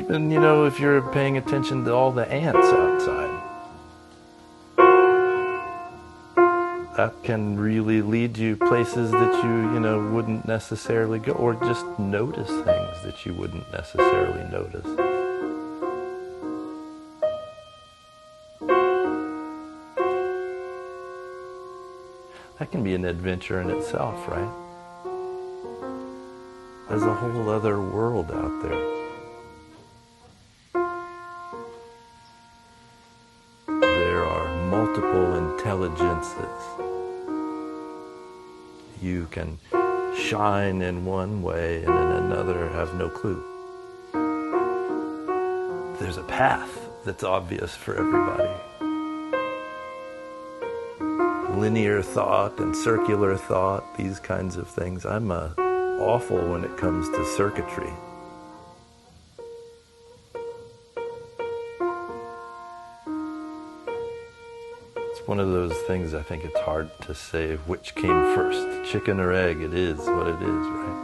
even, if you're paying attention to all the ants outside, that can really lead you places that you wouldn't necessarily go, or just notice things that you wouldn't necessarily notice. That can be an adventure in itself, right? There's a whole other world out there. There are multiple intelligences. You can shine in one way and in another have no clue. There's a path that's obvious for everybody. Linear thought and circular thought, these kinds of things. I'm awful when it comes to circuitry. It's one of those things I think it's hard to say which came first, chicken or egg. It is what it is, right?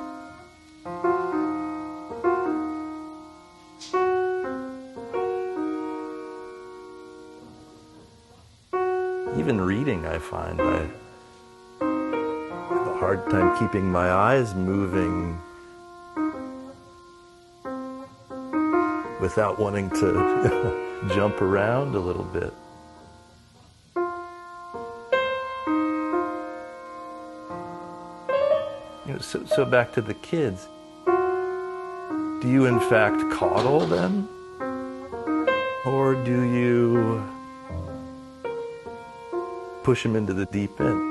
Even reading, I find I have a hard time keeping my eyes moving without wanting to jump around a little bit. So back to the kids. Do you in fact coddle them? Or do you push them into the deep end?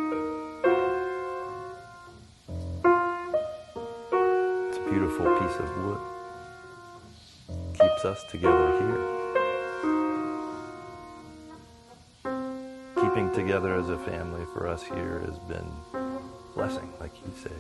It's a beautiful piece of wood. Keeps us together here. Keeping together as a family for us here has been a blessing, like you say.